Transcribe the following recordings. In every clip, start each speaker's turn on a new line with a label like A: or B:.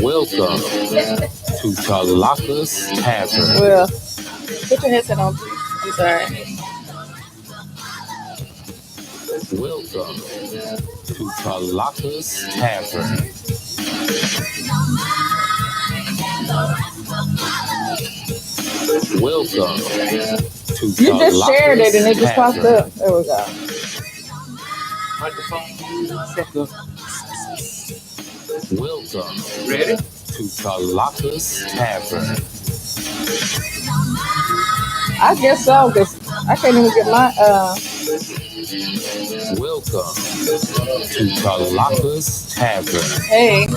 A: Welcome to Tlakas Tavern.
B: Well, put your headset on, please. I'm sorry.
A: Welcome to Tlakas Tavern. Welcome to
B: You just shared it and it just popped
A: Tavern.
B: up. There we go.
A: Microphone. Welcome
C: Ready?
A: to Tlakas Tavern.
B: I guess so, because I can't even get my
A: Welcome to Tlakas Tavern.
B: Hey,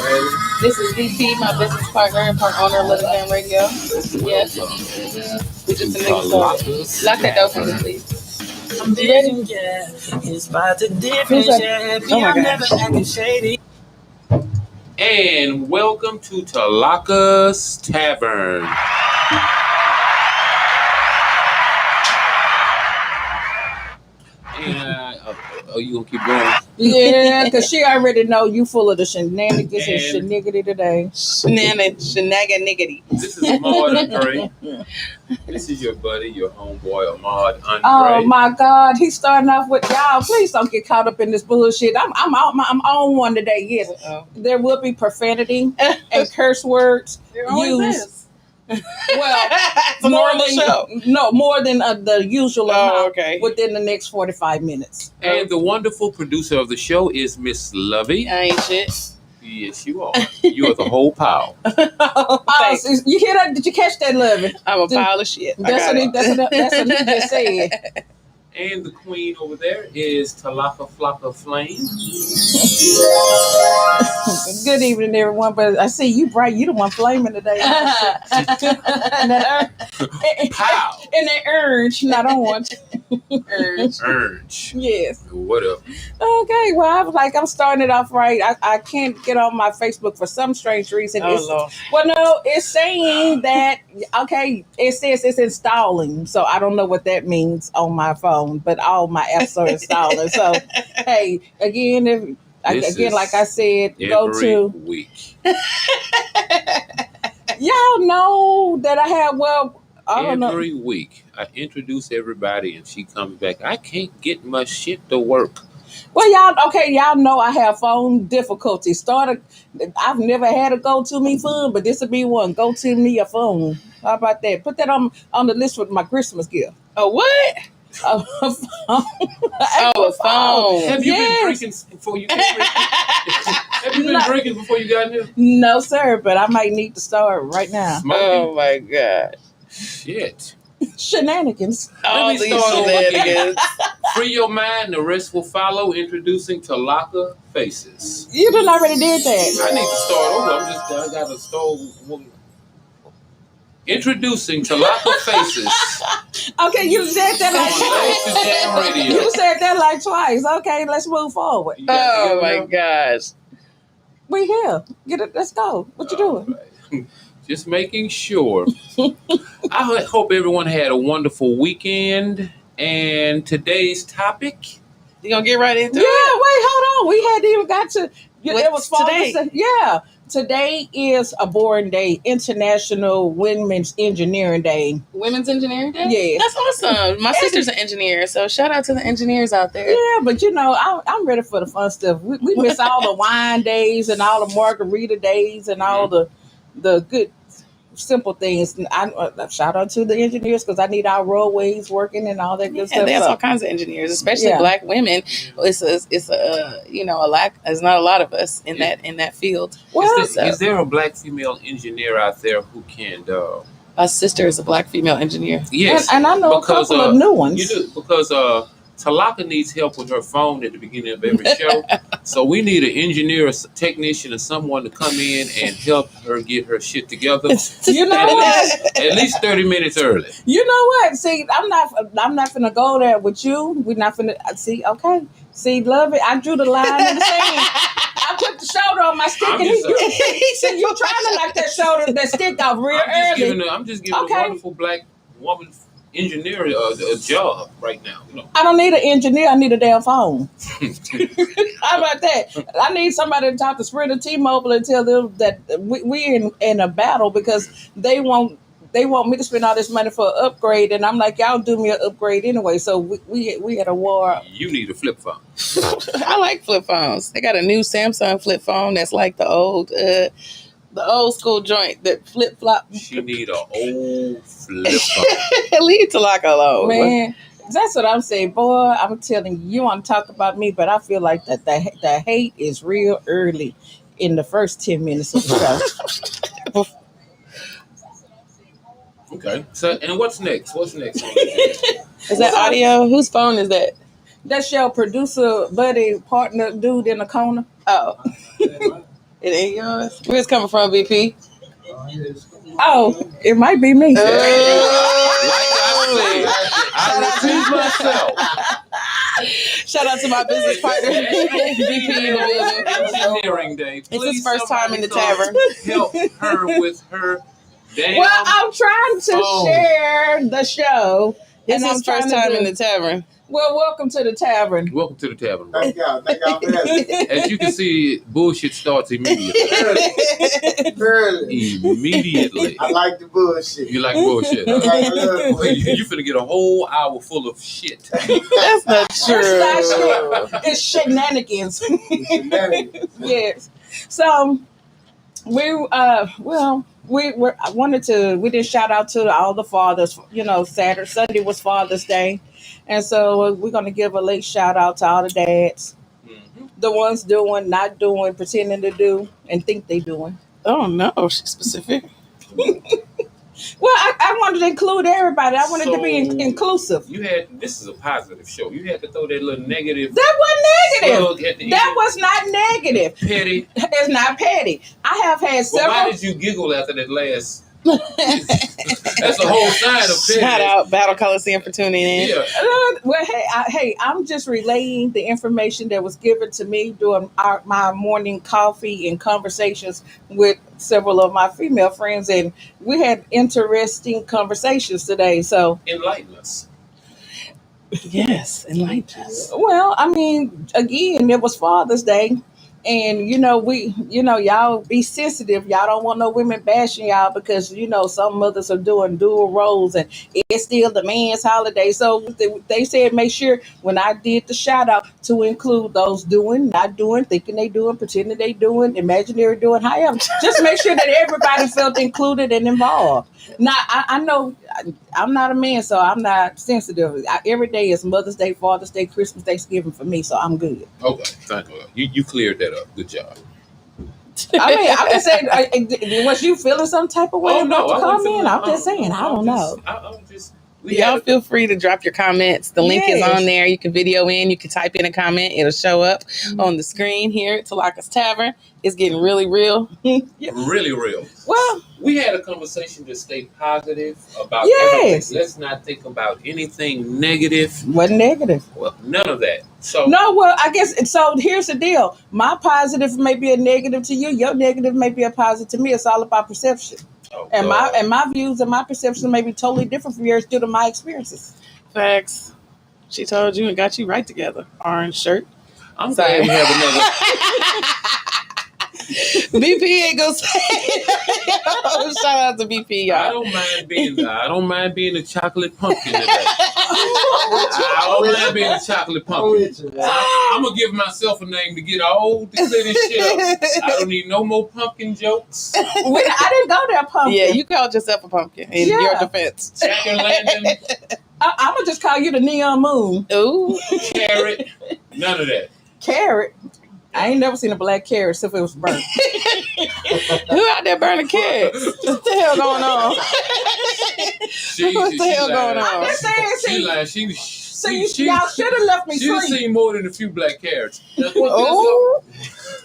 B: this is VP, my business partner and part owner of Little Jam Radio. Yes,
A: Welcome
B: we
A: to
B: just the niggas started.
A: Tlakas
B: Lock that door for me,
A: Tavern.
B: please.
D: I'm
B: You ready?
D: it's about to different.
B: Oh my
D: I'm
B: God.
D: never acting shady.
C: And welcome to Tlakas Tavern. And you gonna keep going?
B: Yeah, because she already know you full of the shenanigans and
C: And-
B: shenanigans today. Shenanigans.
C: This is Ahmad Andre. This is your buddy, your homeboy Ahmad Andre.
B: Oh my God, he's starting off with y'all. Please don't get caught up in this bullshit. I'm on one today. Yes, there will be profanity and curse words used. Well,
E: It's a normal show.
B: No, more than the usual
E: Oh,
B: amount
E: okay.
B: within the next 45 minutes.
C: And the wonderful producer of the show is Miss Lovey.
E: I ain't shit.
C: Yes, you are. You are the whole pile.
B: Oh, so you hear that? Did you catch that, Lovey?
E: I'm a pile of shit.
B: That's what he just said.
C: And the queen over there is Talaka Flocka Flame.
B: Good evening, everyone. But I see you bright. You the one flaming today. and that
C: Pow!
B: and that urge, not orange.
C: Urge.
B: Yes.
C: What up?
B: Okay. Well, I was like, I'm starting it off right. I can't get on my Facebook for some strange reason.
E: Oh, Lord.
B: Well, no, it's saying that, okay, it says it's installing. So I don't know what that means on my phone, but all my apps are installing. So, hey, again,
C: This is
B: like I said, go
C: Every
B: to,
C: week.
B: y'all know that I have, well, I don't know.
C: Every week. I introduce everybody and she comes back. I can't get my shit to work.
B: Well, y'all know I have phone difficulties. I've never had a go-to-me phone, but this will be one. Go-to-me a phone. How about that? Put that on the list with my Christmas gift.
E: Oh, what?
B: A phone.
E: Oh, a phone.
C: Have you
B: Yes.
C: been drinking before you came in? Have you been drinking before you got here?
B: No, sir, but I might need to start right now.
C: Smoking?
E: Oh, my God.
C: Shit.
B: Shenanigans.
E: All
C: me
E: these
C: start over again.
E: shenanigans.
C: Free your mind, the rest will follow. Introducing Talaka Faces.
B: You done already did that.
C: I need to start over. I got to start. Introducing Talaka Faces.
B: Okay, you said that like
C: on
B: twice.
C: Jam Radio.
B: You said that like twice. Okay, let's move forward.
C: You got it
E: Oh,
C: together
E: my
C: now?
E: gosh.
B: We here. Get it. Let's go. What you doing?
C: Right. Just making sure. I hope everyone had a wonderful weekend. And today's topic.
E: You gonna get right into
B: Yeah,
E: it?
B: wait, hold on. We hadn't even got to.
E: What's
B: It was Father's
E: today?
B: Day. Yeah, today is a boring day, International Women's Engineering Day.
E: Women's Engineering Day?
B: Yeah.
E: That's awesome. My sister's an engineer, so shout out to the engineers out there.
B: Yeah, but I'm ready for the fun stuff. We miss all the wine days and all the margarita days and all the good simple things. And I shout out to the engineers because I need our roadways working and all that good
E: Yeah,
B: stuff.
E: there's
B: So,
E: all kinds of engineers, especially
B: Yeah.
E: Black women. It's a a lack. There's not a lot of us in that field.
B: well,
C: Is there a black female engineer out there who can?
E: My sister is a Black female engineer.
C: Yes,
B: and I know
C: because,
B: a couple of new ones.
C: you do, because Talaka needs help with her phone at the beginning of every show. So we need an engineer, a technician, or someone to come in and help her get her shit together.
B: You know what?
C: At least 30 minutes early.
B: You know what? See, I'm not finna go there with you. We're not finna see. Okay, see, love it. I drew the line in the sand. I put the shoulder on my stick,
C: I'm
B: and
C: just,
B: he said, "You trying to knock that stick off real
C: I'm
B: early."
C: just giving a
B: Okay.
C: wonderful black woman engineer a job right now. You know.
B: I don't need an engineer. I need a damn phone. How about that? I need somebody to talk to Sprint or T-Mobile and tell them that we in a battle because they want me to spend all this money for an upgrade, and I'm like, y'all do me an upgrade anyway. So we had a war.
C: You need a flip phone.
E: I like flip phones. They got a new Samsung flip phone that's like the old school joint that flip flop.
C: She need an old flip phone.
E: Leave Talaka alone,
B: Man, that's what I'm saying, boy. I'm telling you, you want to talk about me, but I feel like that the hate is real early in the first 10 minutes of the show.
C: Okay. So, and what's next? What's next?
E: Is that audio? Whose phone is that?
B: That's your producer, buddy, partner, dude in the corner.
E: Oh, it ain't yours. Where's it coming from, BP?
B: Oh, it might be me.
C: Like I said, I receive myself.
E: Shout out to my business partner, BP in the building.
C: Engineering day.
E: It's his first time in the tavern.
C: Help her with her damn.
B: Well, I'm trying to share the show.
E: It's
B: and
E: his first time in the tavern.
B: Well, welcome to the tavern.
C: Welcome to the tavern. Bro.
F: Thank y'all for having me.
C: As you can see, bullshit starts immediately.
F: Early.
C: Immediately.
F: I like the bullshit.
C: You like bullshit.
F: I
C: Huh?
F: like the
C: Boy, you finna get a whole hour full of shit.
E: That's not true.
B: It's not shit. It's shenanigans.
F: shenanigans.
B: Yes. So we did shout out to all the fathers. You know, Sunday was Father's Day, and so we're gonna give a late shout out to all the dads, the ones doing, not doing, pretending to do, and think they doing.
E: Oh no, she's specific.
B: Well, I wanted to include everybody. I wanted to be
C: So,
B: inclusive.
C: This is a positive show. You had to throw that little negative.
B: That wasn't
C: slug
B: negative.
C: at the
B: That
C: end.
B: was not negative.
C: Petty.
B: It's not petty. I have had
C: Well,
B: several.
C: why did you giggle after that last? That's a whole sign of petty.
E: Shout out Battle Coliseum for tuning in.
C: Yeah.
B: Well, I'm just relaying the information that was given to me during my morning coffee and conversations with several of my female friends, and we had interesting conversations today. So,
C: Enlighten us.
E: Yes, enlighten us.
B: well, I mean, again, it was Father's Day. And y'all be sensitive. Y'all don't want no women bashing y'all because some mothers are doing dual roles, and it's still the man's holiday. So they said make sure when I did the shout out to include those doing, not doing, thinking they doing, pretending they doing, imaginary doing, however. Just make sure that everybody felt included and involved. Now I know I'm not a man, so I'm not sensitive. Every day is Mother's Day, Father's Day, Christmas, Thanksgiving for me, so I'm good.
C: Okay, thank you. You cleared that up. Good job.
B: I mean, I'm just saying, was you feeling some type of way
C: Oh, no,
B: about the
C: I wasn't
B: comment?
C: feeling-
B: I'm just saying, I don't know.
C: I'm just.
E: Y'all feel free to drop your comments. The link is
B: Yes.
E: on there. You can video in. You can type in a comment. It'll show up on the screen here at Tlakas Tavern. It's getting really real.
C: Really real.
B: Well,
C: We had a conversation to stay positive about
B: Yes.
C: everything. Let's not think about anything negative.
B: wasn't negative.
C: Well, none of that. So
B: No, well, I guess so. Here's the deal: my positive may be a negative to you. Your negative may be a positive to me. It's all about perception,
C: oh,
B: and
C: God.
B: my views and my perception may be totally different from yours due to my experiences.
E: Facts. She told you and got you right together. Orange shirt.
C: I'm
E: Sorry.
C: glad we have another.
E: BP ain't gonna say it. Shout out to BP,
C: I
E: y'all.
C: don't mind being a chocolate pumpkin today. I don't mind being a chocolate
F: I'm
C: pumpkin.
F: with you, man.
C: I'm gonna give myself a name to get all to clear this shit up. I don't need no more pumpkin jokes.
B: I didn't go there, pumpkin.
E: Yeah, you called yourself a pumpkin in
B: Yeah.
E: your defense.
C: Jack and Lantern,
B: I'm gonna just call you the neon moon.
E: Ooh.
C: carrot, none of that.
B: Carrot. I ain't never seen a black carrot except it was burnt.
E: Who out there burning carrots? What the hell going on? What the hell going
B: I'm
E: on?
B: just saying,
C: She
B: see, y'all should have left me
C: She's
B: free.
C: seen more than a few black carrots.
E: Oh,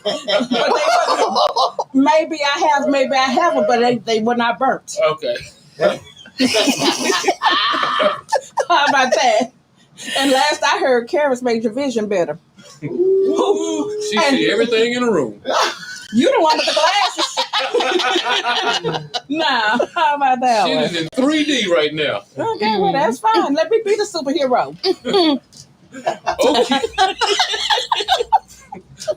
B: But maybe I haven't, but they were not burnt.
C: Okay.
B: How about that? And last I heard, carrots made your vision better.
C: She see everything in the room.
B: You the one with the glasses. Nah, how about that
C: Shit
B: one?
C: is in 3D right now.
B: Okay, well that's fine. Let me be the superhero.
C: Okay.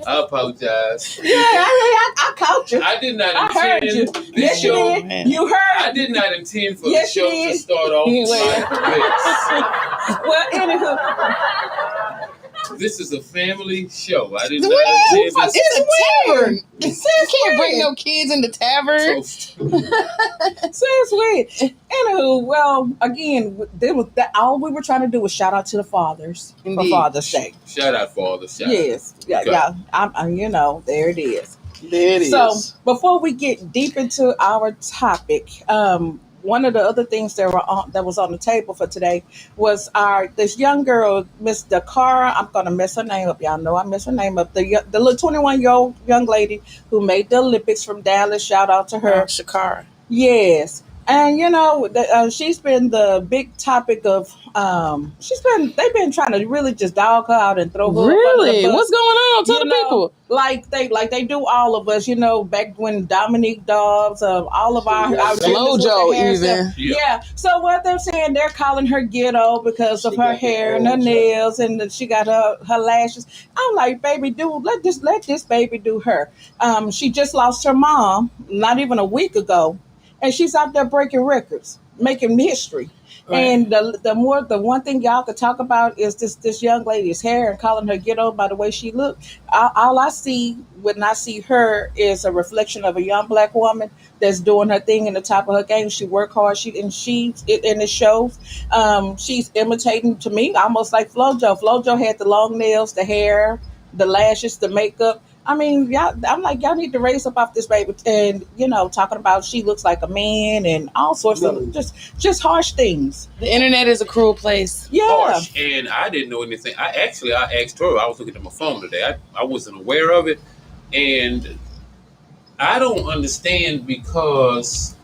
C: I apologize.
B: Yeah, I caught you.
C: I did not
B: I heard you.
C: intend this
B: Yes, you
C: show.
B: did.
E: man.
B: You heard.
C: I did not intend for
B: Yes,
C: the
B: you
C: show to
B: did.
C: start off
B: Well, anywho,
C: like this. This is a family show. I did
E: What?
C: not intend this.
E: It's a tavern.
B: Since
E: You can't bring
B: when?
E: no kids in the tavern.
B: Since when? Anywho, well, again, there was that. All we were trying to do was shout out to the fathers for
E: Indeed.
B: Father's Day.
C: Shout out Father. Shout out.
B: Yes, yeah,
C: Okay.
B: yeah. I'm, you know, there it is.
E: There it
B: So before we get deep into our topic, one of the other things that was on the table for today was this young girl, Miss Dakara. I'm gonna mess her name up. Y'all know I mess her name up. The little 21-year-old young lady who made the Olympics from Dallas. Shout out to her.
E: Shakara.
B: Yes. And you know, she's been the big topic of. They've been trying to really just dog her out and throw her up under the
E: Really?
B: bus.
E: What's going on? Tell
B: You
E: the
B: know,
E: people.
B: like they do all of us, you know, back when Dominique Dobbs, all of our
E: Flojo
B: hair
E: even.
B: stuff. Yeah. So what they're saying, they're calling her ghetto because of
F: She
B: her
F: got the
B: hair and her
F: old
B: nails, and that she got her lashes. I'm like, baby, let this baby do her. She just lost her mom not even a week ago, and she's out there breaking records, making history.
E: Right.
B: And the one thing y'all could talk about is this young lady's hair and calling her ghetto by the way she looked. All I see when I see her is a reflection of a young black woman that's doing her thing in the top of her game. She worked hard. And it shows. She's imitating to me almost like FloJo. FloJo had the long nails, the hair, the lashes, the makeup. I mean, y'all, I'm like, y'all need to raise up off this baby, and you know, talking about she looks like a man and all sorts of just harsh things.
E: The internet is a cruel place.
B: Yeah,
C: Harsh. And I didn't know anything. I asked her. I was looking at my phone today. I wasn't aware of it, and I don't understand because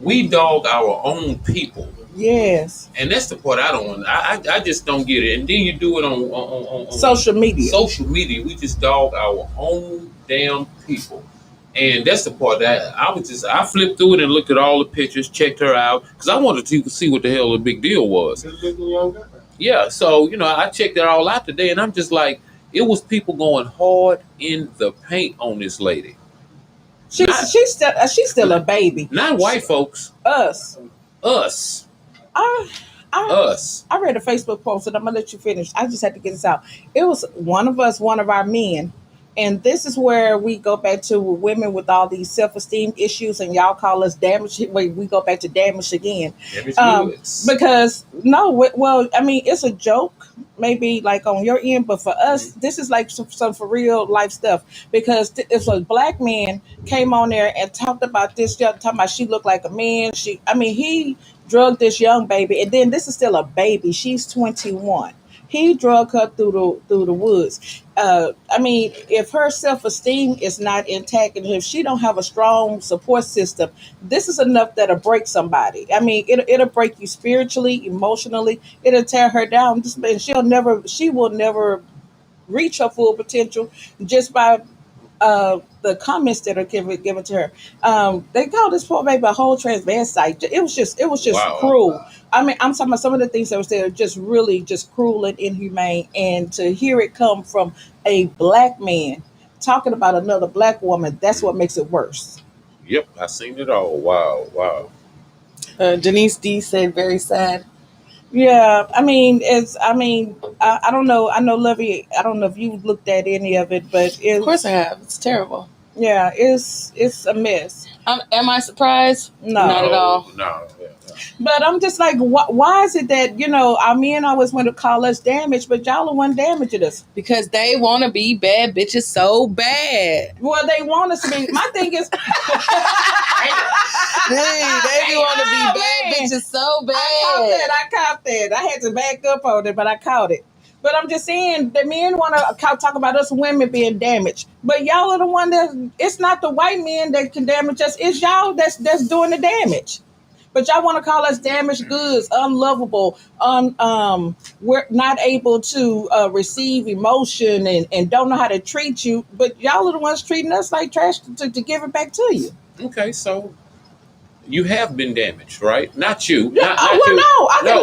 C: we dog our own people.
B: yes.
C: And that's the part I don't want. I just don't get it. And then you do it on
B: Social media.
C: Social media, we just dog our own damn people. And that's the part that I flipped through it and looked at all the pictures, checked her out, because I wanted to see what the hell the big deal was. Yeah, so, you know, I checked it all out today, and I'm just like, it was people going hard in the paint on this lady.
B: She's still a baby.
C: Not white folks.
B: Us. I
C: Us.
B: I read a Facebook post, and I'm gonna let you finish. I just had to get this out. It was one of us, one of our men, and this is where we go back to women with all these self-esteem issues, and y'all call us damaged. Wait, we go back to damaged again. Because no, well, I mean, it's a joke, maybe like on your end, but for us, this is like some for real life stuff. Because if a black man came on there and talked about this, talking about she looked like a man, he drugged this young baby, and then this is still a baby. She's 21. He drugged her through the woods. If her self-esteem is not intact, and if she don't have a strong support system, this is enough that'll break somebody. I mean, it'll break you spiritually, emotionally. It'll tear her down. And she will never reach her full potential just by the comments that are given to her. They call this poor baby a whole transvestite. It was just
C: Wow.
B: cruel. I mean, I'm talking about some of the things that were said are just really just cruel and inhumane. And to hear it come from a black man talking about another black woman, that's what makes it worse.
C: Yep, I seen it all. Wow.
E: Denise D said, very sad.
B: Yeah, I don't know. I know, Lovey, I don't know if you looked at any of it, but
E: Of course I have. It's terrible.
B: yeah, it's a mess.
E: Am I surprised?
B: No.
E: Not at all.
C: No.
B: But I'm just like, why is it that, you know, our men always want to call us damaged, but y'all are one damaging us?
E: Because they want to be bad bitches so bad.
B: Well, they want us to be. My thing is,
E: They want to be
B: Oh,
E: bad
B: man.
E: bitches so bad.
B: I caught that. I had to back up on it, but I caught it. But I'm just saying, the men want to talk about us women being damaged, but y'all are the one that. It's not the white men that can damage us. It's y'all that's doing the damage. But y'all want to call us damaged goods, unlovable, we're not able to receive emotion and don't know how to treat you. But y'all are the ones treating us like trash to give it back to you.
C: Okay, so you have been damaged, right? Not you.
B: Yeah,
C: Not
B: well,
C: you.
B: no,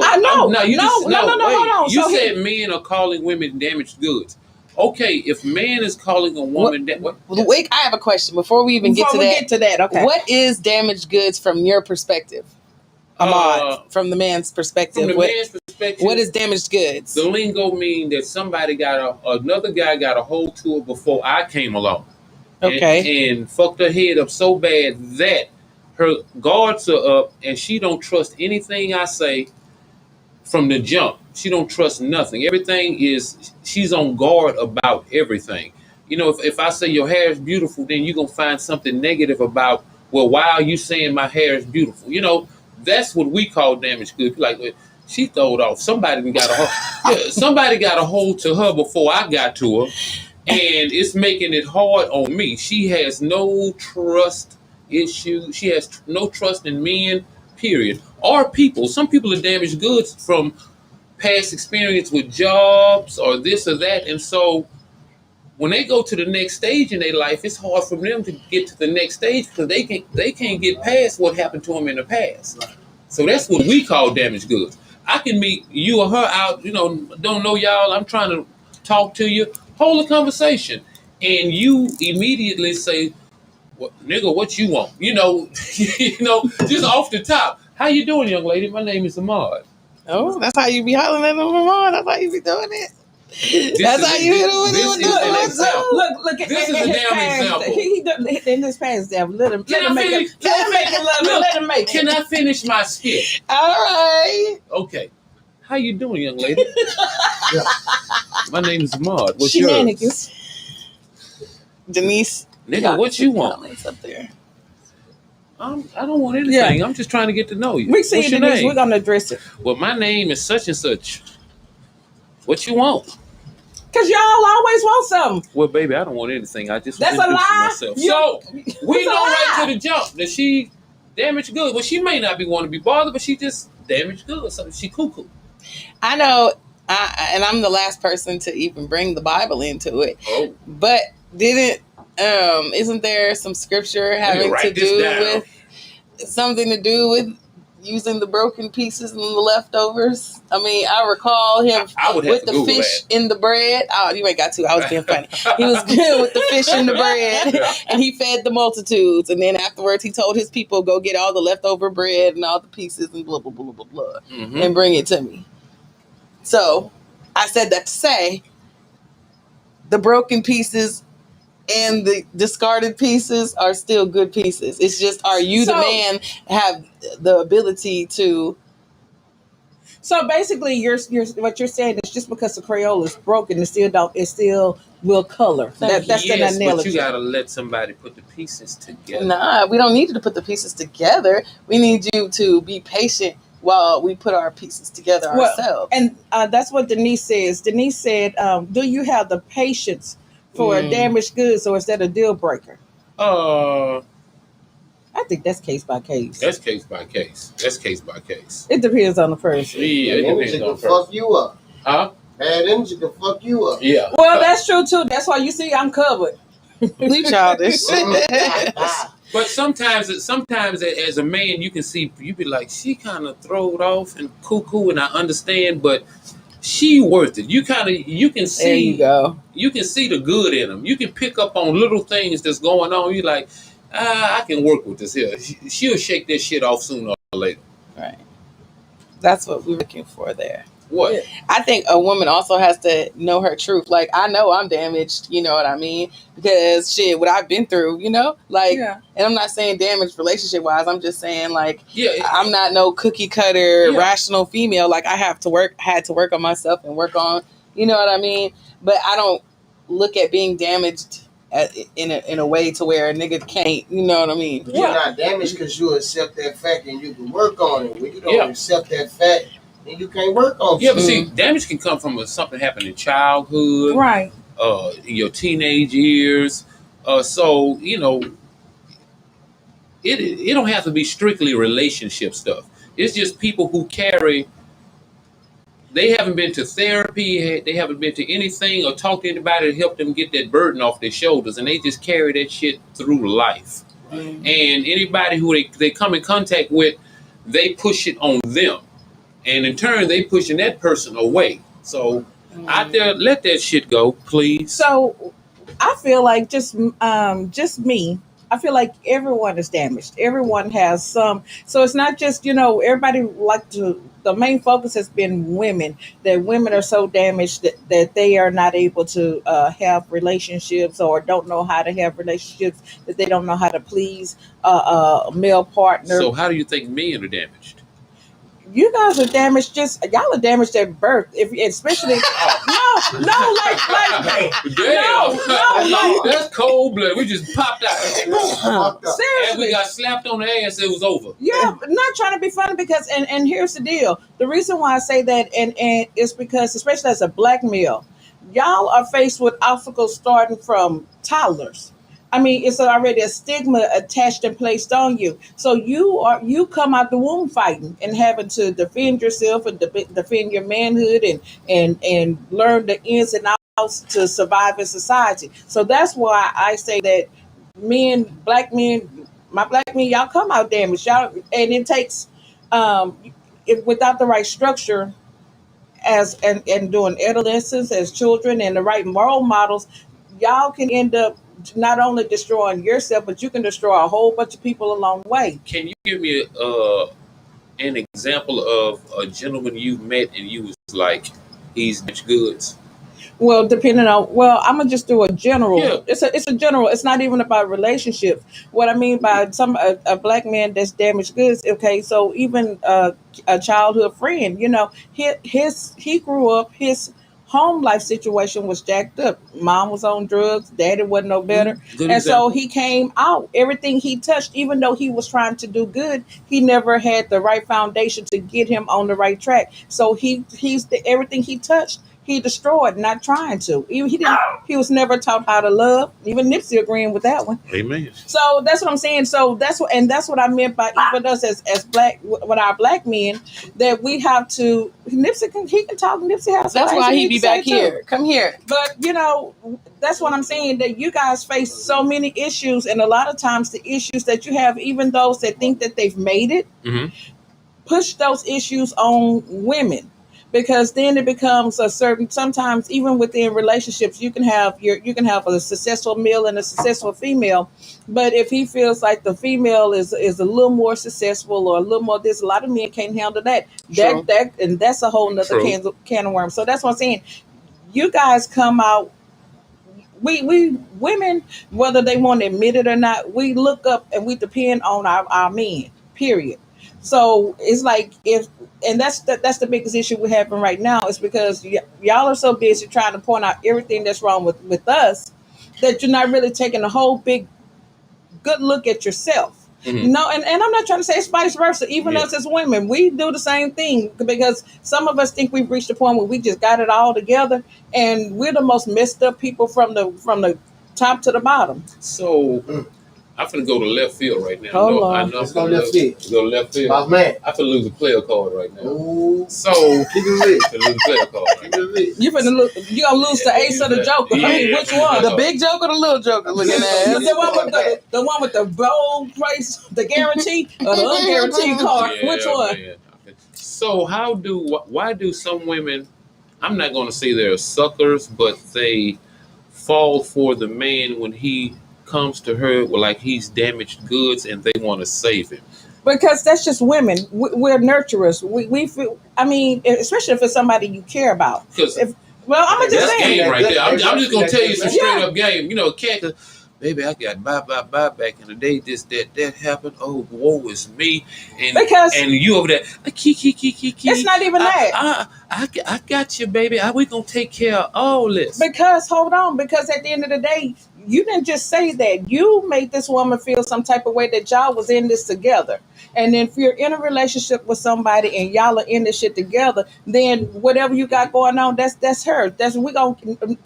B: I know.
C: No, you
B: No,
C: just
B: no,
C: wait.
B: hold on.
C: You
B: So
C: said men are calling women damaged goods. Okay, if man is calling a woman what?
E: Wait, I have a question before we even
B: before we get to that, okay.
E: What is damaged goods from your perspective, Ahmad? From the man's perspective,
C: From the man's perspective,
E: what is damaged goods?
C: The lingo mean that somebody another guy got a hold to her before I came along.
E: Okay.
C: And fucked her head up so bad that her guards are up and she don't trust anything I say from the jump. She don't trust nothing. She's on guard about everything. You know, if I say your hair is beautiful, then you're going to find something negative about, well, why are you saying my hair is beautiful? You know, that's what we call damaged goods. Like, well, she throwed off. Somebody got a hold to her before I got to her. And it's making it hard on me. She has no trust issue. She has no trust in men, period. Or people. Some people are damaged goods from past experience with jobs or this or that. And so when they go to the next stage in their life, it's hard for them to get to the next stage because they can't get past what happened to them in the past. So that's what we call damaged goods. I can meet you or her out, don't know y'all. I'm trying to talk to you. Hold a conversation, and you immediately say, well, "Nigga, what you want?" Just off the top. How you doing, young lady? My name is Ahmad.
E: Oh, that's how you be hollering at them, Ahmad. That's how you be doing it. That's how you doing it.
B: Look.
C: This is a damn example.
B: He in this past example. Let him make it. Let him make it.
C: Can I finish my skit?
E: All right.
C: Okay. How you doing, young lady? Yeah. My name is Ahmad. What's
B: Shenanigans.
C: yours?
E: Denise.
C: Nigga, what you want?
E: Up there.
C: I don't want anything. Yeah. I'm just trying to get to know you.
B: We see
C: What's your
B: Denise.
C: name?
B: We're gonna address it.
C: Well, my name is such and such. What you want?
B: Cause y'all always want something.
C: Well, baby, I don't want anything. I just
B: that's a lie.
C: Myself. So we know right to the jump that she damaged goods. Well, she may not be wanting to be bothered, but she just damaged goods. So she cuckoo.
E: I know, and I'm the last person to even bring the Bible into it.
C: Oh.
E: But isn't there some scripture having to do with something to do with using the broken pieces and the leftovers? I mean, I recall him with the fish in the bread. Oh, you ain't got to. I was being funny. He was good with the fish in the bread, and he fed the multitudes. And then afterwards, he told his people, go get all the leftover bread and all the pieces and blah, blah, blah, blah, blah, and bring it to me. So I said that to say the broken pieces and the discarded pieces are still good pieces. It's just, are you the man have the ability to?
B: So basically, you're what you're saying is just because the Crayola is broken, it still will color. That's the analogy.
C: But you gotta let somebody put the pieces together.
E: Nah, we don't need you to put the pieces together. We need you to be patient while we put our pieces together ourselves.
B: And that's what Denise says. Denise said, do you have the patience for damaged goods, or is that a deal breaker?
C: I
B: think that's case by case.
C: That's case by case.
B: It depends on the person.
C: Yeah, it depends on the person.
F: Fuck you up.
C: Huh?
F: Bad energy can fuck you up.
C: Yeah.
B: Well, that's true too. That's why you see I'm covered.
E: We childish.
C: But sometimes as a man, you can see, you be like, she kind of throwed off and cuckoo, and I understand, but she worth it. You can see.
B: There you go.
C: You can see the good in them. You can pick up on little things that's going on. You like, I can work with this here. She'll shake this shit off sooner or later.
E: Right. That's what we're looking for there.
C: What?
E: I think a woman also has to know her truth. Like, I know I'm damaged, you know what I mean? Because shit, what I've been through, and I'm not saying damaged relationship wise. I'm just saying I'm not no cookie cutter rational female. Like, I had to work on myself and work on, you know what I mean? But I don't look at being damaged in a way to where a nigga can't, you know what I mean?
F: You're not damaged because you accept that fact and you can work on it. When you don't accept that fact, then you can't work on it.
C: Yeah, but see, damage can come from something happened in childhood,
B: right?
C: In your teenage years. So it don't have to be strictly relationship stuff. It's just people who carry. They haven't been to therapy. They haven't been to anything or talked to anybody to help them get that burden off their shoulders, and they just carry that shit through life. And anybody who they come in contact with, they push it on them, and in turn, they pushing that person away. So out there, let that shit go, please.
B: So I feel like just me. I feel like everyone is damaged. Everyone has some. So it's not just everybody like to. The main focus has been women. That women are so damaged that they are not able to have relationships or don't know how to have relationships. That they don't know how to please a male partner.
C: So how do you think men are damaged?
B: You guys are damaged. Y'all are damaged at birth. Especially
C: Damn, that's cold blood. We just popped out.
B: Seriously,
C: And we got slapped on the ass. It was over.
B: Yeah, not trying to be funny because and here's the deal. The reason why I say that and it's because especially as a black male, y'all are faced with obstacles starting from toddlers. I mean, it's already a stigma attached and placed on you. So you come out the womb fighting and having to defend yourself and defend your manhood and learn the ins and outs to survive in society. So that's why I say that black men, my black men, y'all come out damaged. Y'all, and it takes without the right structure and doing adolescence as children and the right moral models, y'all can end up not only destroying yourself, but you can destroy a whole bunch of people along the way.
C: Can you give me an example of a gentleman you've met and you was like, he's goods?
B: Well, I'm gonna just do a general. Yeah. It's a general. It's not even about relationships. What I mean by a black man that's damaged goods. Okay, so even a childhood friend, he grew up. His home life situation was jacked up. Mom was on drugs. Daddy wasn't no better, so he came out. Everything he touched, even though he was trying to do good, he never had the right foundation to get him on the right track. So everything he touched, he destroyed, not trying to. He was never taught how to love. Even Nipsey agreeing with that one.
C: Amen.
B: So that's what I'm saying. So that's what I meant by even us as black, with our black men, that we have to. Nipsey can talk. Nipsey has.
E: That's why he be back here. Come here.
B: But that's what I'm saying. That you guys face so many issues, and a lot of times the issues that you have, even those that think that they've made it, push those issues on women. Because then it becomes sometimes even within relationships, you can have a successful male and a successful female. But if he feels like the female is a little more successful or a little more this, a lot of men can't handle that. And that's a whole nother can of worms. So that's what I'm saying. You guys come out. We women, whether they want to admit it or not, we look up and we depend on our men, period. So it's like that's the biggest issue we're having right now is because y'all are so busy trying to point out everything that's wrong with us that you're not really taking a whole big good look at yourself. No, and I'm not trying to say it's vice versa. Even us as women, we do the same thing because some of us think we've reached a point where we just got it all together, and we're the most messed up people from the top to the bottom.
C: So I'm finna go to left field right now.
B: Hold on.
F: Let's go left field.
C: Go left field.
F: My man.
C: I finna lose a player card right now.
F: Ooh.
C: So
F: keep it lit.
C: finna lose a player card right now.
B: You gonna lose the ace or the joker? I mean, which one?
E: The big joker, or the little joker? Looking at
B: the one with the bold price, the guarantee, or the unguaranteed card?
C: Yeah,
B: which one?
C: Man. So why do some women? I'm not gonna say they're suckers, but they fall for the man when he comes to her like he's damaged goods and they want to save him.
B: Because that's just women. We're nurturers. We feel, I mean, especially if it's somebody you care about. I'm gonna just say
C: game right there. I'm just gonna tell you some straight up game. Cat, baby, I got bye back in the day. This that happened. Oh, woe is me. And you over there, key.
B: It's not even that.
C: I got you, baby. We gonna take care of all this.
B: Because hold on. Because at the end of the day, you didn't just say that. You made this woman feel some type of way that y'all was in this together. And then if you're in a relationship with somebody and y'all are in this shit together, then whatever you got going on, that's her. That's we gonna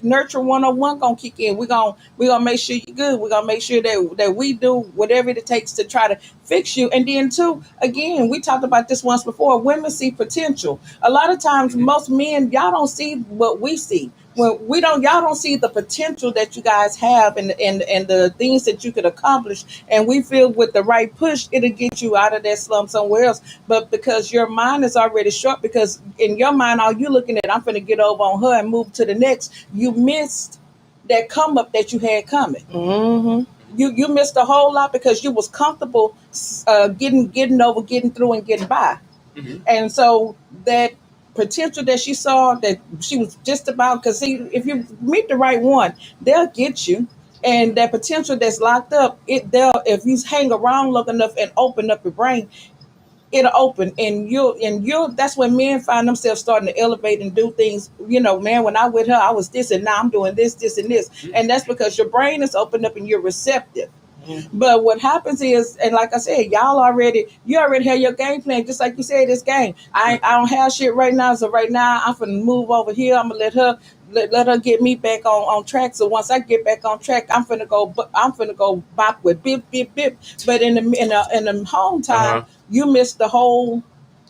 B: nurture 101 gonna kick in. We gonna make sure you're good. We're gonna make sure that we do whatever it takes to try to fix you. And then too, again, we talked about this once before. Women see potential. A lot of times, most men, y'all don't see what we see. When y'all don't see the potential that you guys have and the things that you could accomplish. And we feel with the right push, it'll get you out of that slump somewhere else. But because your mind is already short, because in your mind, all you looking at, I'm going to get over on her and move to the next. You missed that come up that you had coming.
E: Mm-hmm.
B: You missed a whole lot because you was comfortable getting through and getting by.
C: Mm-hmm.
B: And so that potential that she saw, that she was just about, because if you meet the right one, they'll get you. And that potential that's locked up, if you hang around long enough and open up your brain, it'll open, and you'll that's when men find themselves starting to elevate and do things. Man, when I with her, I was this, and now I'm doing this and this. And that's because your brain is opened up and you're receptive. But what happens is, and like I said, you already have your game plan, just like you said, this game. I don't have shit right now, so right now I'm gonna move over here. I'm gonna let her get me back on track. So once I get back on track, I'm finna go back with bip bip bip. But in the home time, you missed the whole.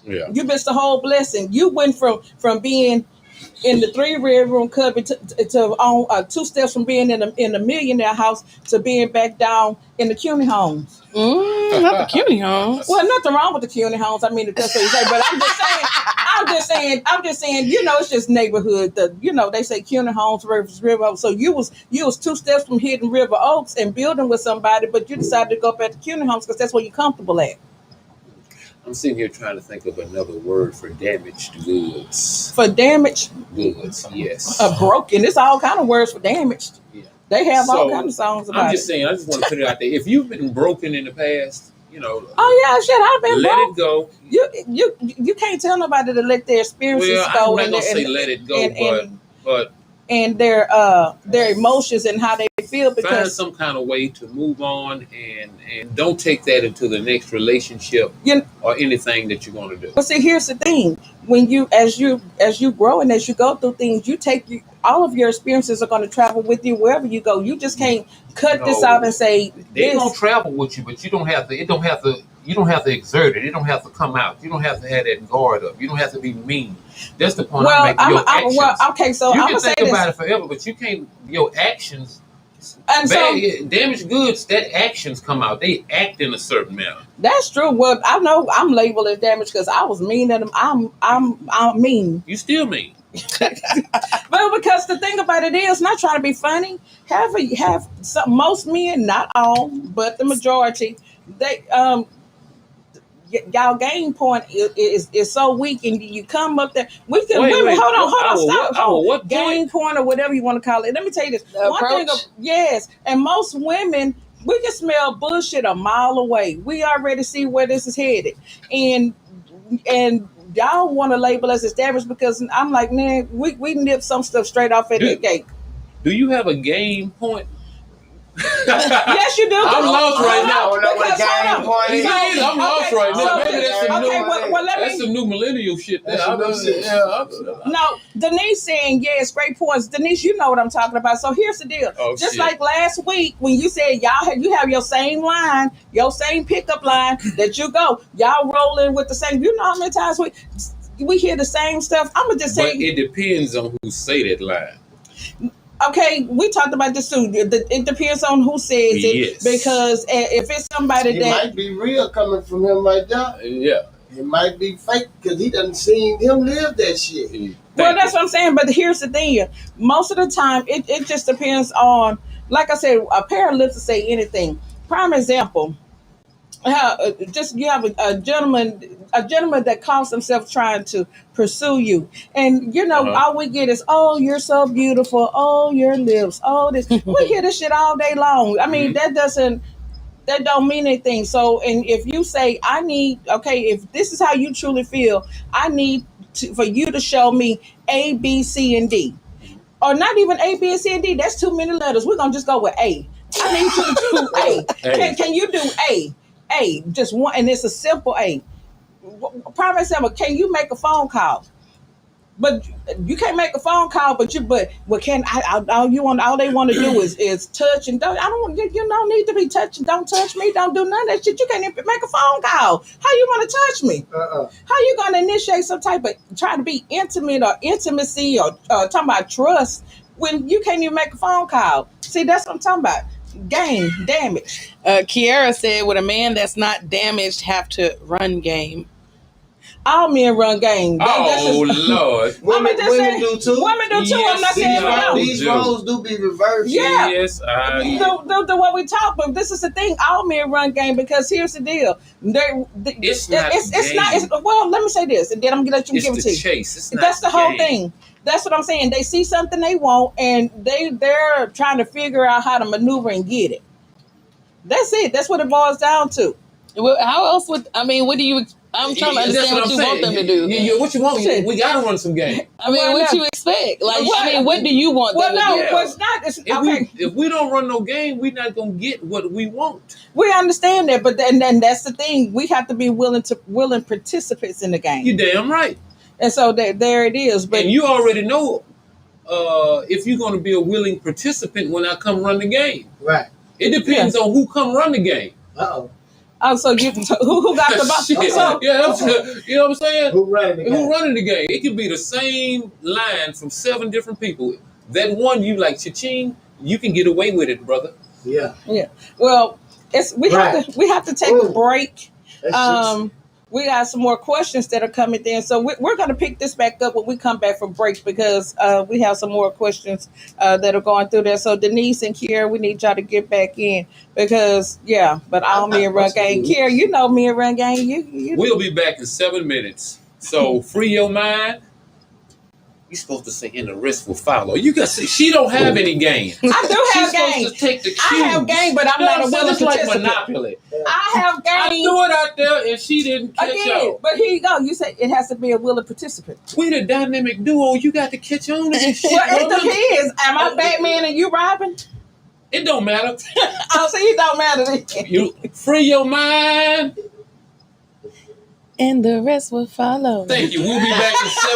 C: Yeah.
B: You missed the whole blessing. You went from being in the 3-bedroom cubby to on 2 steps from being in a millionaire house to being back down in the CUNY homes.
E: Not the CUNY homes.
B: Well, nothing wrong with the CUNY homes. I mean, that's what you say, but I'm just saying. It's just neighborhood. They say CUNY homes versus River Oaks. So you was 2 steps from hitting River Oaks and building with somebody, but you decided to go back to CUNY homes because that's where you're comfortable at.
C: I'm sitting here trying to think of another word for damaged goods.
B: For damaged
C: goods, yes.
B: Broken. It's all kind of words for damaged.
C: Yeah.
B: They have all kind of songs about it.
C: I'm just saying, I just want to put it out there. If you've been broken in the past,
B: oh yeah, shit, I've been
C: let
B: broke.
C: it go.
B: You can't tell nobody to let their experiences go.
C: I'm not gonna say let it go, but
B: and their emotions and how they feel, because
C: find some kind of way to move on and don't take that into the next relationship or anything that you're going to do.
B: But see, here's the thing: when as you grow and as you go through things, all of your experiences are going to travel with you wherever you go. You just can't cut this out and say
C: they don't travel with you, but you don't have to. You don't have to exert it. It don't have to come out. You don't have to have that guard up. You don't have to be mean. That's the point I'm making. Your actions.
B: Okay, so
C: you
B: I'm
C: can
B: say
C: think about it forever, but you can't. Your actions. And damaged goods, that actions come out. They act in a certain manner.
B: That's true. Well, I know I'm labeled as damaged because I was mean at them. I'm mean.
C: You still mean.
B: But because the thing about it is, not trying to be funny. Most men, not all, but the majority, they y'all game point is so weak, and you come up there. We can women. Hold on, stop.
C: What
B: game point or whatever you want to call it. Let me tell you this. Yes, and most women, we can smell bullshit a mile away. We already see where this is headed, and y'all want to label us as damaged because I'm like, man, we nip some stuff straight off at the gate.
C: Do you have a game point?
B: Yes, you do.
C: I'm lost right now.
B: I'm
C: lost right now. Maybe that's some new millennial shit.
B: No, Denise saying yes, great points. Denise, you know what I'm talking about. So here's the deal. Like last week when you said you have your same line, your same pickup line that you go, y'all rolling with the same. You know how many times we hear the same stuff. I'm gonna just say,
C: but it depends on who say that line.
B: Okay, we talked about this too. It depends on who says it, because if it's somebody
F: that might be real coming from him right there.
C: Yeah,
F: it might be fake because he doesn't seen him live that shit.
B: Well, that's what I'm saying. But here's the thing: most of the time, it just depends on. Like I said, a pair of lips to say anything. Prime example. You have a gentleman that calls himself trying to pursue you, and all we get is, oh, you're so beautiful, oh, your lips, oh, this. We hear this shit all day long. I mean, that don't mean anything. So, and if you say, if this is how you truly feel, I need for you to show me A, B, C, and D, or not even A, B, C, and D. That's too many letters. We're gonna just go with A. I need you to do A. Can you do A? hey, just one, and it's a simple, hey, prime example, can you make a phone call? But you can't make a phone call, but what can all you want? All they want to do is touch and don't. I don't want you. Don't need to be touching. Don't touch me. Don't do none of that shit. You can't even make a phone call. How you want to touch me? How you gonna initiate some type of trying to be intimate or intimacy or talking about trust when you can't even make a phone call? See, that's what I'm talking about. Game damage.
E: Kiara said, "Would a man that's not damaged have to run game?"
B: All men run game.
C: Lord.
F: Women do too.
B: Women do too. I'm not saying no.
F: These roles do be reversed.
B: Yeah.
C: Yes,
B: the what we talk, but this is the thing. All men run game because here's the deal. It's not. Well, let me say this, and then I'm gonna let you give it to you.
C: Chase.
B: That's the whole thing. That's what I'm saying. They see something they want, and they're trying to figure out how to maneuver and get it. That's it. That's what it boils down to.
E: Well, how else would what do you? I'm trying to understand what you want them to do.
C: What you want? We gotta run some game.
E: I mean, what you expect? Like, what do you want them to do?
B: Well, it's not.
C: If we don't run no game, we're not gonna get what we want.
B: We understand that, but then that's the thing. We have to be willing participants in the game.
C: You damn right.
B: And so there it is. But
C: and you already know if you're gonna be a willing participant when I come run the game.
F: Right.
C: It depends on who come run the game.
B: So who got the ball?
C: You know what I'm saying?
F: Who running the game?
C: It could be the same line from 7 different people. That one you like, cha-ching, you can get away with it, brother.
F: Yeah.
B: Well, we have to take a break. We got some more questions that are coming in, so we're going to pick this back up when we come back from break because we have some more questions that are going through there. So Denise and Kiera, we need y'all to get back in because but all me and Run Gang. Kiera, you know me and Run Gang. You
C: We'll be back in 7 minutes. So free your mind. You're supposed to say, and the rest will follow. You got to say, she don't have any game.
B: I do have game.
C: Supposed to take the cues.
B: I have game, but I'm not a willing participant.
C: Like Monopoly.
B: I have game.
C: I threw it out there, and she didn't catch on.
B: But here you go. You said it has to be a willing participant.
C: We the dynamic duo. You got to catch on to this shit.
B: Well, it depends. Am I Batman and you Robin?
C: It don't matter.
B: Oh, so it don't matter.
C: You free your mind.
E: And the rest will follow.
C: Thank you. We'll be back in 7